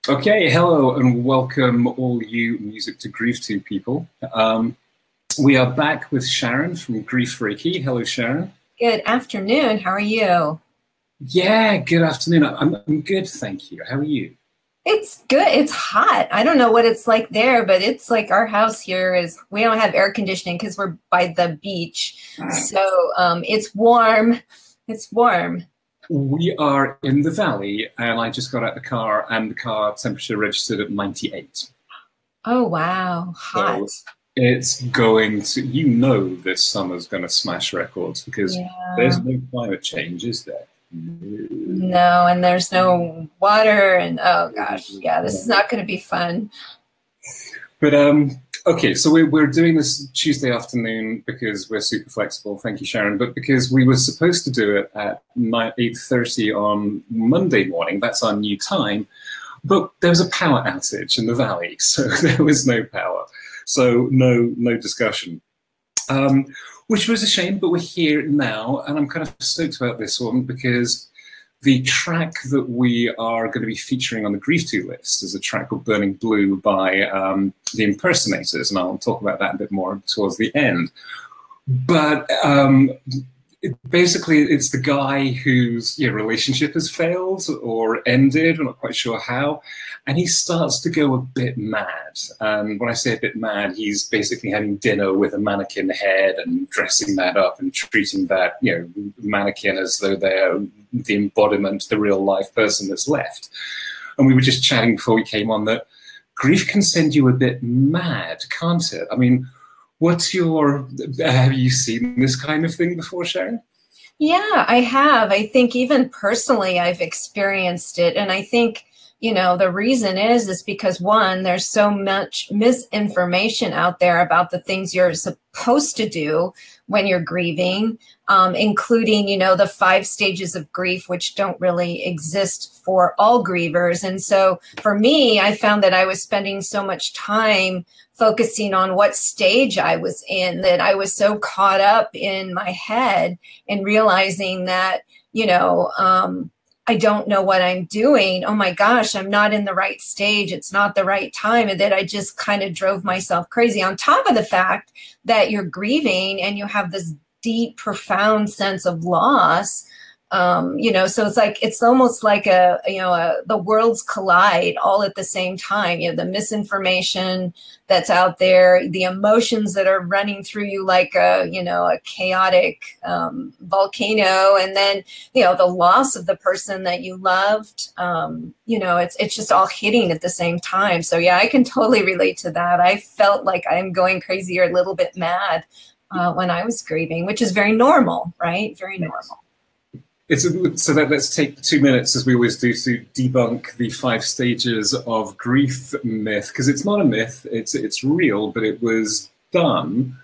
Okay, hello and welcome all you Music to Grieve to people. We are back with Sharon from Grieve Reiki. Hello, Sharon. Good afternoon. How are you? Yeah, good afternoon. I'm good, thank you. How are you? It's good. It's hot. I don't know what it's like there, but it's like our house here is, we don't have air conditioning because we're by the beach. So it's warm. It's warm. We are in the valley and I just got out the car and the car temperature registered at 98. Oh, wow. Hot. So it's going to, this summer's going to smash records because there's no climate change, is there? No, and there's no water and oh gosh, yeah, this is not going to be fun. But okay, so we're doing this Tuesday afternoon because we're super flexible. Thank you, Sharon. But because we were supposed to do it at 8:30 on Monday morning, that's our new time. But there was a power outage in the valley, so there was no power. So no discussion. Which was a shame, but we're here now, and I'm kind of stoked about this one because the track that we are going to be featuring on the Grieve 2 list is a track called Burning Blue by the Impersonators, and I'll talk about that a bit more towards the end. But basically, it's the guy whose relationship has failed or ended, I'm not quite sure how, and he starts to go a bit mad. And when I say a bit mad, he's basically having dinner with a mannequin head and dressing that up and treating that mannequin as though they're the embodiment, the real life person that's left. And we were just chatting before we came on that grief can send you a bit mad, can't it? I mean, what's your, have you seen this kind of thing before, Sharon? Yeah, I have. I think even personally, I've experienced it. And I think, the reason is because one, there's so much misinformation out there about the things you're supposed to do when you're grieving, including, the 5 stages of grief, which don't really exist for all grievers. And so for me, I found that I was spending so much time focusing on what stage I was in, that I was so caught up in my head and realizing that, I don't know what I'm doing. Oh my gosh, I'm not in the right stage. It's not the right time. And that I just kind of drove myself crazy, on top of the fact that you're grieving and you have this deep, profound sense of loss. So it's almost like the worlds collide all at the same time. The misinformation that's out there, the emotions that are running through you like a chaotic volcano, and then the loss of the person that you loved. It's just all hitting at the same time. So yeah, I can totally relate to that. I felt like I'm going crazy or a little bit mad when I was grieving, which is very normal, right? Very normal. Let's take 2 minutes, as we always do, to debunk the 5 stages of grief myth, because it's not a myth, it's real, but it was done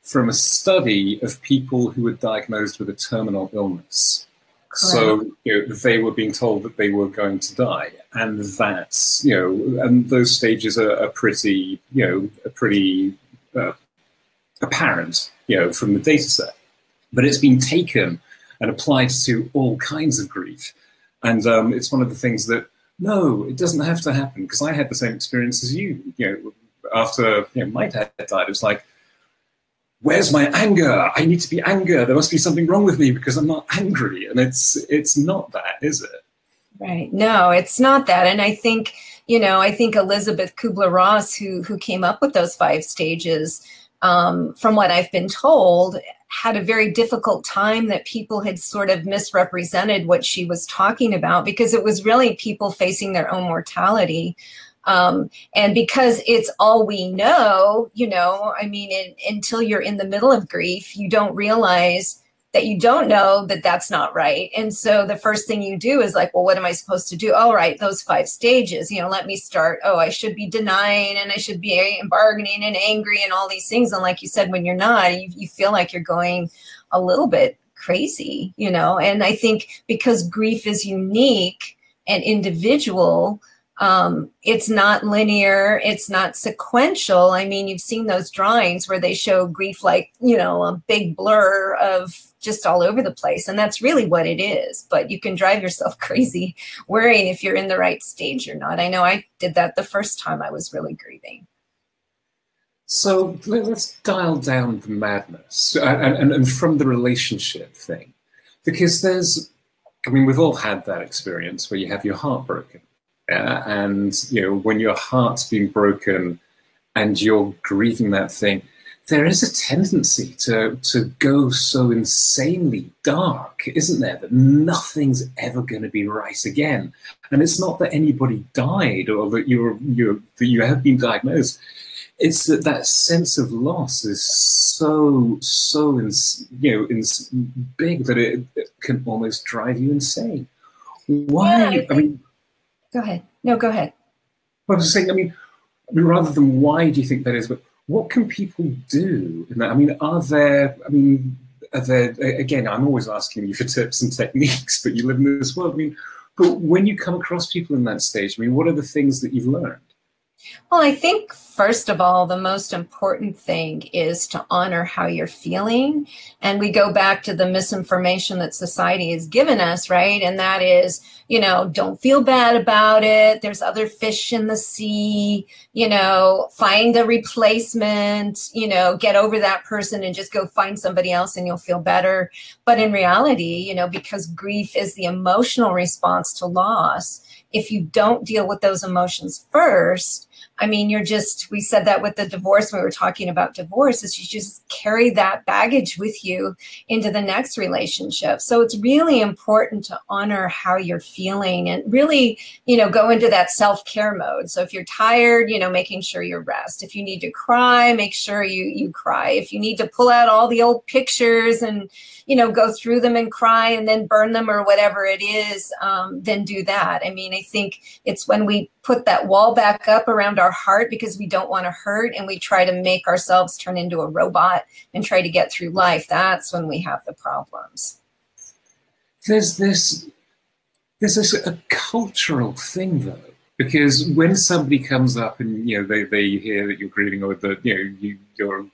from a study of people who were diagnosed with a terminal illness. Correct. So they were being told that they were going to die, and that's and those stages are pretty apparent from the data set, but it's been taken and applied to all kinds of grief. And it's one of the things that, no, it doesn't have to happen, because I had the same experience as you. After my dad died, it was like, where's my anger? I need to be angry. There must be something wrong with me because I'm not angry. And it's not that, is it? Right. No, it's not that. And I think, Elizabeth Kubler-Ross, who came up with those 5 stages, from what I've been told, had a very difficult time, that people had sort of misrepresented what she was talking about, because it was really people facing their own mortality. And because it's all we know, until you're in the middle of grief, you don't realize that you don't know that that's not right. And so the first thing you do is like, well, what am I supposed to do? All right, those 5 stages, let me start. Oh, I should be denying, and I should be bargaining and angry and all these things. And like you said, when you're not, you feel like you're going a little bit crazy, and I think because grief is unique and individual, It's not linear. It's not sequential. I mean, you've seen those drawings where they show grief like, you know, a big blur of just all over the place. And that's really what it is. But you can drive yourself crazy worrying if you're in the right stage or not. I know I did that the first time I was really grieving. So let's dial down the madness and from the relationship thing, because there's, I mean, we've all had that experience where you have your heart broken. And, you know, when your heart's been broken and you're grieving that thing, there is a tendency to go so insanely dark, isn't there, that nothing's ever going to be right again. And it's not that anybody died or that you have been diagnosed. It's that sense of loss is so big that it can almost drive you insane. Why? Yeah, I mean, go ahead. No, go ahead. I was just saying, I mean, rather than why do you think that is, but what can people do in that? I mean, are there, again, I'm always asking you for tips and techniques, but you live in this world. I mean, but when you come across people in that stage, I mean, what are the things that you've learned? Well, I think, first of all, the most important thing is to honor how you're feeling. And we go back to the misinformation that society has given us, right? And that is, you know, don't feel bad about it. There's other fish in the sea, you know, find a replacement, you know, get over that person and just go find somebody else and you'll feel better. But in reality, you know, because grief is the emotional response to loss, if you don't deal with those emotions first, I mean, we said that with the divorce, we were talking about divorce, is you just carry that baggage with you into the next relationship. So it's really important to honor how you're feeling and really, you know, go into that self-care mode. So if you're tired, you know, making sure you rest. If you need to cry, make sure you cry. If you need to pull out all the old pictures and, you know, go through them and cry and then burn them or whatever it is, then do that. I mean, I think it's when we put that wall back up around our heart because we don't want to hurt and we try to make ourselves turn into a robot and try to get through life, that's when we have the problems. There's a cultural thing though, because when somebody comes up and, you know, they hear that you're grieving or that, you know, your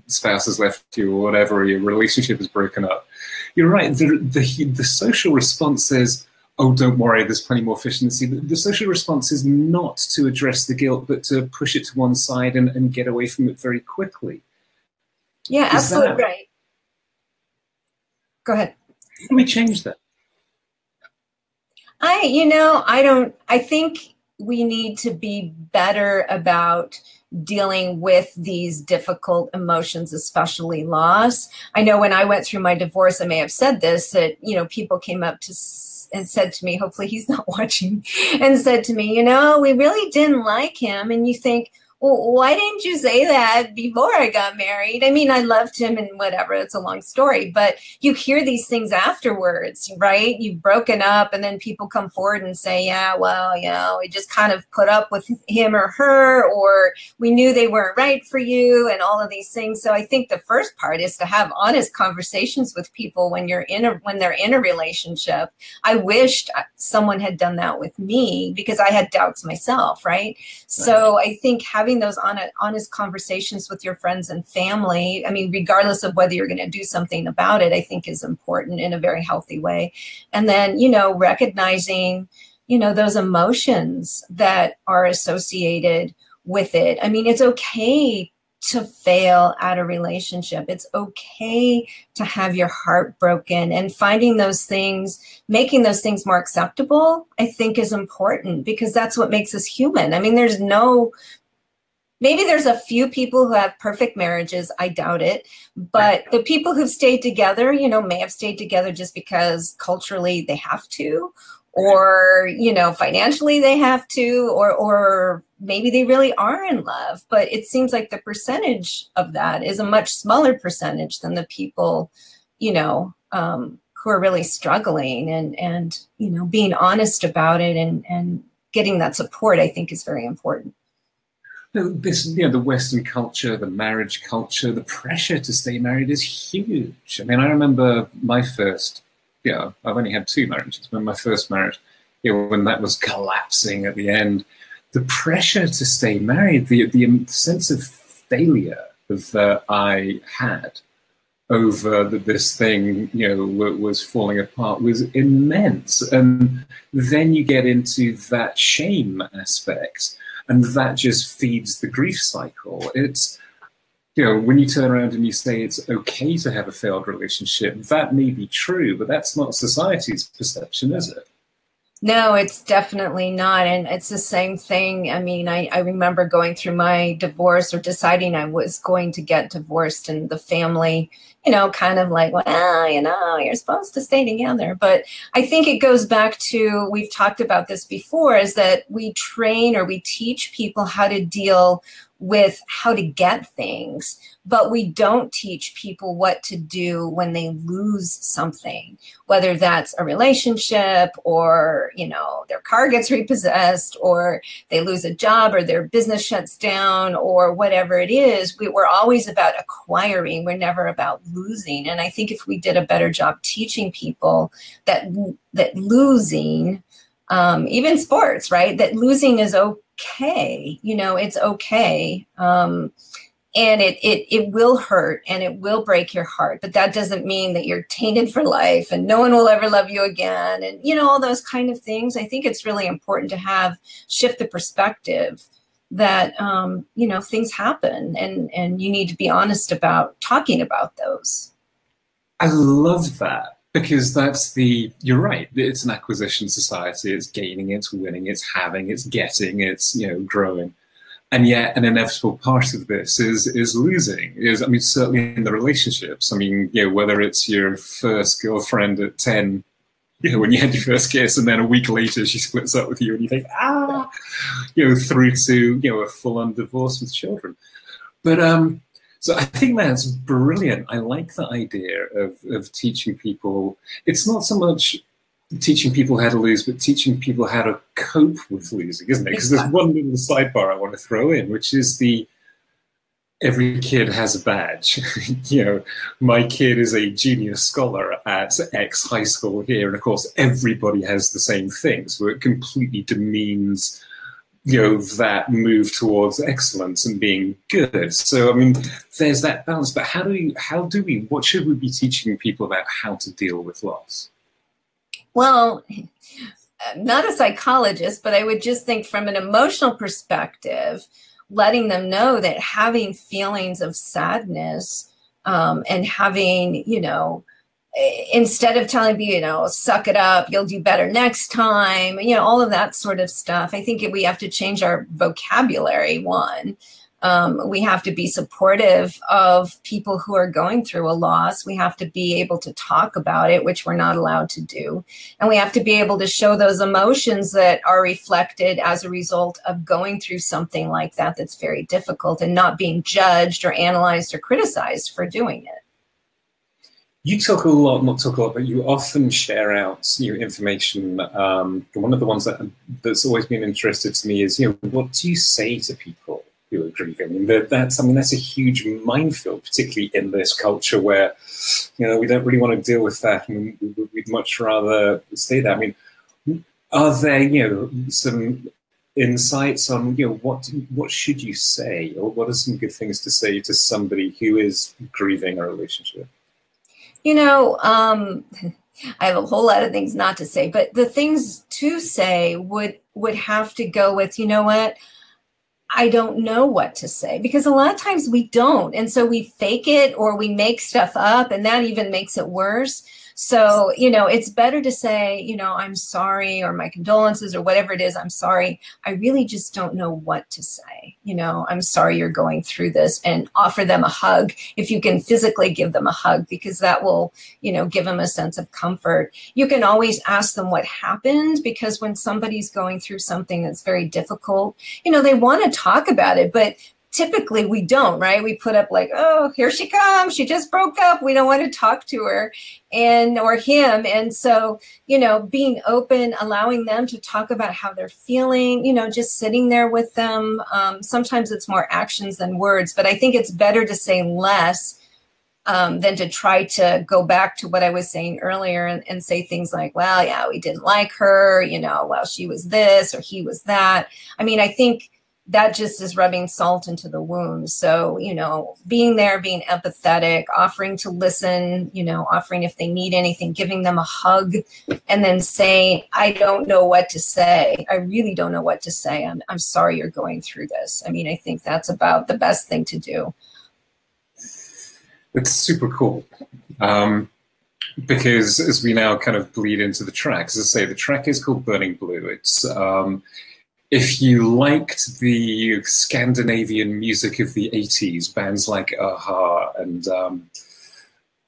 spouse has left you or whatever, or your relationship is broken up, you're right, the social response is, oh, don't worry, there's plenty more fish in the sea. The social response is not to address the guilt, but to push it to one side and get away from it very quickly. Yeah, absolutely right. Go ahead. How can we change that? I think we need to be better about dealing with these difficult emotions, especially loss. I know when I went through my divorce, I may have said this, that, you know, people came up and said to me, hopefully he's not watching, and said to me, you know, we really didn't like him. And you think, well, why didn't you say that before I got married? I mean, I loved him and whatever, it's a long story, but you hear these things afterwards, right? You've broken up and then people come forward and say, yeah, well, you know, we just kind of put up with him or her, or we knew they weren't right for you and all of these things. So I think the first part is to have honest conversations with people when they're in a relationship. I wished someone had done that with me because I had doubts myself, right? So I think having those honest conversations with your friends and family, I mean, regardless of whether you're going to do something about it, I think is important in a very healthy way. And then, you know, recognizing, you know, those emotions that are associated with it. I mean, it's okay to fail at a relationship. It's okay to have your heart broken, and finding those things, making those things more acceptable, I think is important because that's what makes us human. I mean, maybe there's a few people who have perfect marriages. I doubt it. But the people who've stayed together, you know, may have stayed together just because culturally they have to, or, you know, financially they have to, or maybe they really are in love. But it seems like the percentage of that is a much smaller percentage than the people, you know, who are really struggling, and, you know, being honest about it and getting that support, I think is very important. This, you know, the Western culture, the marriage culture, the pressure to stay married is huge. I mean, I remember my first, I've only had 2 marriages, but my first marriage, when that was collapsing at the end, the pressure to stay married, the sense of failure that I had over this thing, was falling apart was immense. And then you get into that shame aspect, and that just feeds the grief cycle. It's, when you turn around and you say it's okay to have a failed relationship, that may be true, but that's not society's perception, is it? No, it's definitely not. And it's the same thing. I mean, I remember going through my divorce, or deciding I was going to get divorced, and the family, kind of like, well, you're supposed to stay together. But I think it goes back to, we've talked about this before, is that we train, or we teach people how to deal with how to get things, but we don't teach people what to do when they lose something, whether that's a relationship, or, their car gets repossessed, or they lose a job, or their business shuts down, or whatever it is. We're always about acquiring. We're never about losing. And I think if we did a better job teaching people that losing, even sports, right, that losing is okay, it's okay. And it will hurt, and it will break your heart, but that doesn't mean that you're tainted for life and no one will ever love you again. And, all those kind of things. I think it's really important to shift the perspective that, things happen, and you need to be honest about talking about those. I love that. Because you're right, it's an acquisition society. It's gaining, it's winning, it's having, it's getting, it's, growing. And yet an inevitable part of this is losing, certainly in the relationships. Whether it's your first girlfriend at 10, when you had your first kiss, and then a week later she splits up with you and you think, through to, a full-on divorce with children. But, so I think that's brilliant. I like the idea of teaching people. It's not so much teaching people how to lose, but teaching people how to cope with losing, isn't it? Because there's one little sidebar I want to throw in, which is every kid has a badge. My kid is a junior scholar at X high school here, and of course everybody has the same thing. So it completely demeans that move towards excellence and being good. So, there's that balance, but what should we be teaching people about how to deal with loss? Well, I'm not a psychologist, but I would just think from an emotional perspective, letting them know that having feelings of sadness, and having, instead of telling you, suck it up, you'll do better next time, all of that sort of stuff. I think we have to change our vocabulary. We have to be supportive of people who are going through a loss. We have to be able to talk about it, which we're not allowed to do. And we have to be able to show those emotions that are reflected as a result of going through something like that that's very difficult, and not being judged or analyzed or criticized for doing it. You talk a lot, not talk a lot, but you often share out information. One of the ones that's always been interested to me is, what do you say to people who are grieving? That's a huge minefield, particularly in this culture where, we don't really want to deal with that, and we'd much rather stay there. Are there, some insights on, what should you say, or what are some good things to say to somebody who is grieving a relationship? I have a whole lot of things not to say, but the things to say would have to go with, what? I don't know what to say, because a lot of times we don't. And so we fake it, or we make stuff up, and that even makes it worse. So, it's better to say, I'm sorry, or my condolences, or whatever it is. I'm sorry. I really just don't know what to say. I'm sorry you're going through this, and offer them a hug if you can physically give them a hug, because that will, give them a sense of comfort. You can always ask them what happened, because when somebody's going through something that's very difficult, they want to talk about it, but typically we don't, right? We put up like, oh, here she comes. She just broke up. We don't want to talk to her or him. And so, being open, allowing them to talk about how they're feeling, just sitting there with them. Sometimes it's more actions than words, but I think it's better to say less than to try to go back to what I was saying earlier and say things like, well, yeah, we didn't like her, you know, well, she was this or he was that. I mean, I think that just is rubbing salt into the wound. So, you know, being there, being empathetic, offering to listen, you know, offering if they need anything, giving them a hug, and then saying, I don't know what to say. I really don't know what to say. I'm sorry you're going through this. I mean, I think that's about the best thing to do. It's super cool. Because as we now kind of bleed into the tracks, as I say, the track is called Burning Blue. It's, if you liked the Scandinavian music of the 80s, bands like Aha and,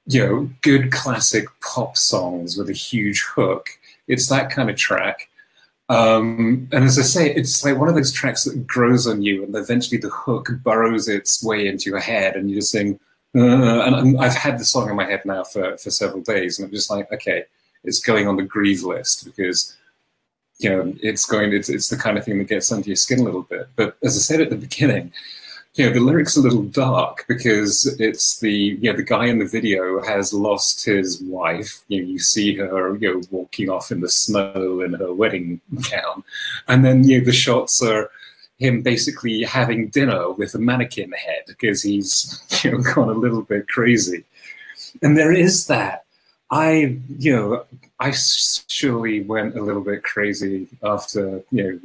you know, good classic pop songs with a huge hook, it's that kind of track. And as I say, it's like one of those tracks that grows on you and eventually the hook burrows its way into your head and you just sing, and I've had the song in my head now for several days and I'm just like, okay, it's going on the Grieve list because, you know, it's the kind of thing that gets under your skin a little bit. But as I said at the beginning, you know, the lyrics are a little dark because it's the guy in the video has lost his wife. You know, you see her, you know, walking off in the snow in her wedding gown. And then, you know, the shots are him basically having dinner with a mannequin head because he's, you know, gone a little bit crazy. And there is that. I surely went a little bit crazy after, you know,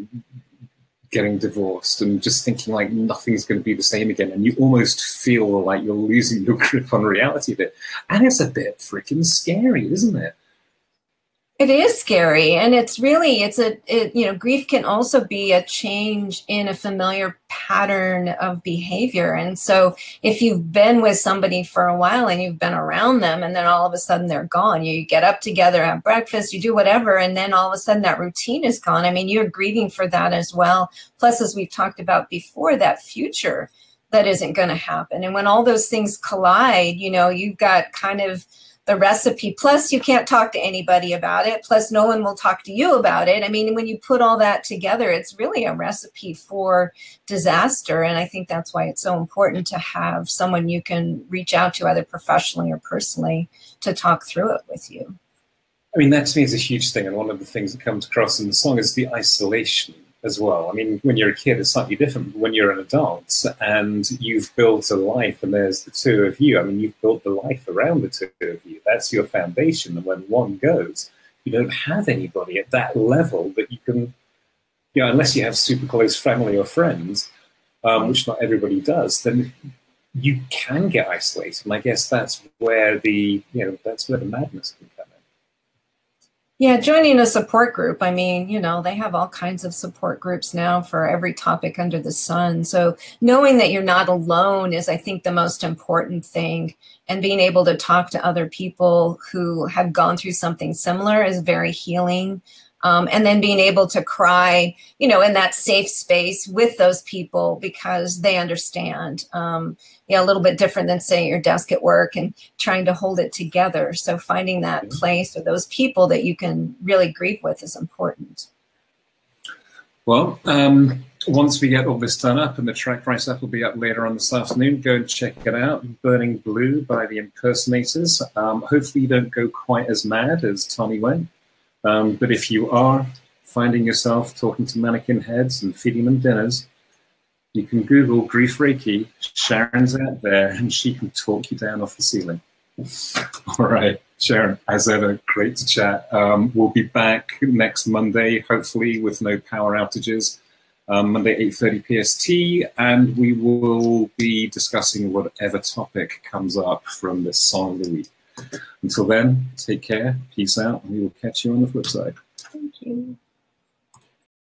getting divorced and just thinking like nothing's going to be the same again. And you almost feel like you're losing your grip on reality a bit. And it's a bit freaking scary, isn't it? It is scary. And it's really, you know, grief can also be a change in a familiar pattern of behavior. And so if you've been with somebody for a while and you've been around them and then all of a sudden they're gone, you get up together, have breakfast, you do whatever, and then all of a sudden that routine is gone. I mean, you're grieving for that as well. Plus, as we've talked about before, that future that isn't going to happen. And when all those things collide, you know, you've got kind of the recipe, plus you can't talk to anybody about it, plus no one will talk to you about it. I mean, when you put all that together, it's really a recipe for disaster. And I think that's why it's so important to have someone you can reach out to, either professionally or personally, to talk through it with you. I mean, that to me is a huge thing. And one of the things that comes across in the song is the isolation as well. I mean, when you're a kid, it's slightly different. But when you're an adult and you've built a life and there's the two of you, I mean, you've built the life around the two of you. That's your foundation. And when one goes, you don't have anybody at that level that you can, you know, unless you have super close family or friends, which not everybody does, then you can get isolated. And I guess that's where that's where the madness can come in. Yeah, joining a support group. I mean, you know, they have all kinds of support groups now for every topic under the sun. So knowing that you're not alone is, I think, the most important thing. And being able to talk to other people who have gone through something similar is very healing. And then being able to cry, you know, in that safe space with those people because they understand. You know, a little bit different than, say, your desk at work and trying to hold it together. So finding that place or those people that you can really grieve with is important. Well, once we get all this done up and the track write-up will be up later on this afternoon, go and check it out. Burning Blue by the Impersonators. Hopefully you don't go quite as mad as Tommy went. But if you are finding yourself talking to mannequin heads and feeding them dinners, you can Google Grief Reiki. Sharon's out there and she can talk you down off the ceiling. All right, Sharon, as ever, great to chat. We'll be back next Monday, hopefully with no power outages. Monday, 8:30 PST, and we will be discussing whatever topic comes up from this song of the week. Until then, take care, peace out, and we will catch you on the flip side.